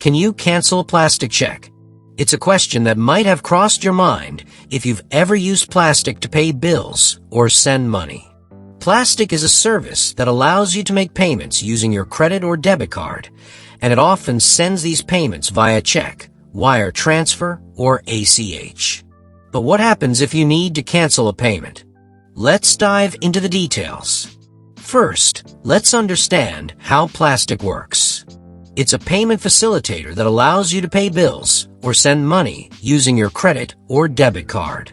Can you cancel a Plastiq check? It's a question that might have crossed your mind if you've ever used Plastiq to pay bills or send money. Plastiq is a service that allows you to make payments using your credit or debit card, and it often sends these payments via check, wire transfer, or ACH. But what happens if you need to cancel a payment? Let's dive into the details. First, let's understand how Plastiq works. It's a payment facilitator that allows you to pay bills or send money using your credit or debit card.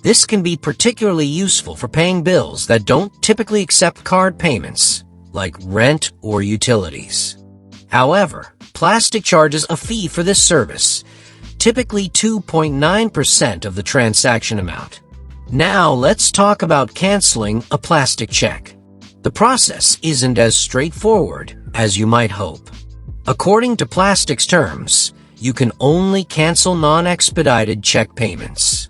This can be particularly useful for paying bills that don't typically accept card payments, like rent or utilities. However, Plastiq charges a fee for this service, typically 2.9% of the transaction amount. Now let's talk about canceling a Plastiq check. The process isn't as straightforward as you might hope. According to Plastiq's terms, you can only cancel non-expedited check payments.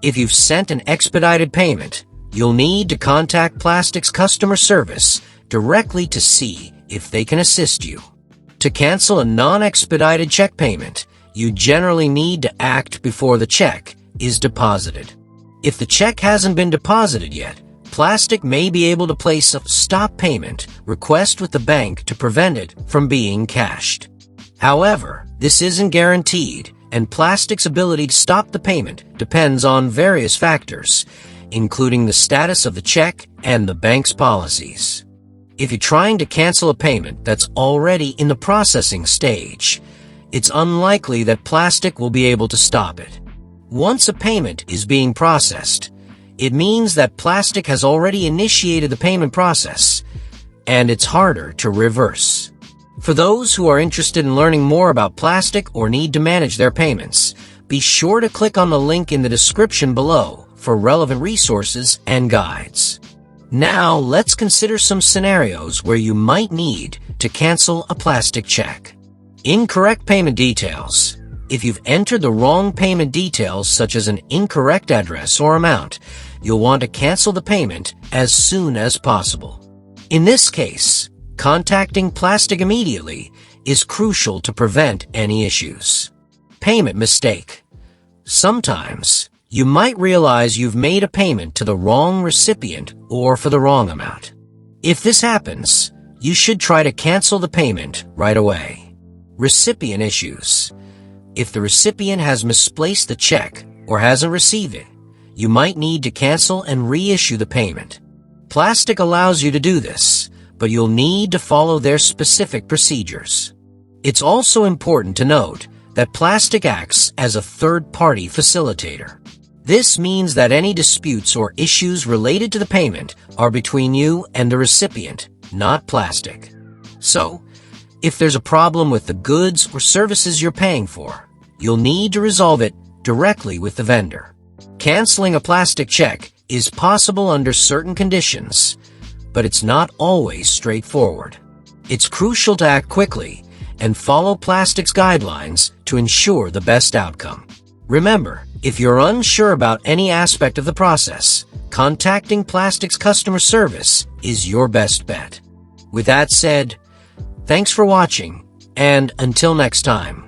If you've sent an expedited payment, you'll need to contact Plastiq's customer service directly to see if they can assist you. To cancel a non-expedited check payment, you generally need to act before the check is deposited. If the check hasn't been deposited yet, Plastiq may be able to place a stop payment request with the bank to prevent it from being cashed. However, this isn't guaranteed, and Plastiq's ability to stop the payment depends on various factors, including the status of the check and the bank's policies. If you're trying to cancel a payment that's already in the processing stage, it's unlikely that Plastiq will be able to stop it. Once a payment is being processed, it means that Plastiq has already initiated the payment process, and it's harder to reverse. For those who are interested in learning more about Plastiq or need to manage their payments, be sure to click on the link in the description below for relevant resources and guides. Now, let's consider some scenarios where you might need to cancel a Plastiq check. Incorrect payment details. If you've entered the wrong payment details, such as an incorrect address or amount, you'll want to cancel the payment as soon as possible. In this case, contacting Plastiq immediately is crucial to prevent any issues. Payment mistake. Sometimes, you might realize you've made a payment to the wrong recipient or for the wrong amount. If this happens, you should try to cancel the payment right away. Recipient issues. If the recipient has misplaced the check or hasn't received it, you might need to cancel and reissue the payment. Plastiq allows you to do this, but you'll need to follow their specific procedures. It's also important to note that Plastiq acts as a third-party facilitator. This means that any disputes or issues related to the payment are between you and the recipient, not Plastiq. So, if there's a problem with the goods or services you're paying for, you'll need to resolve it directly with the vendor. Canceling a Plastiq check is possible under certain conditions, but it's not always straightforward. It's crucial to act quickly and follow Plastiq's guidelines to ensure the best outcome. Remember, if you're unsure about any aspect of the process, contacting Plastiq's customer service is your best bet. With that said, thanks for watching, and until next time.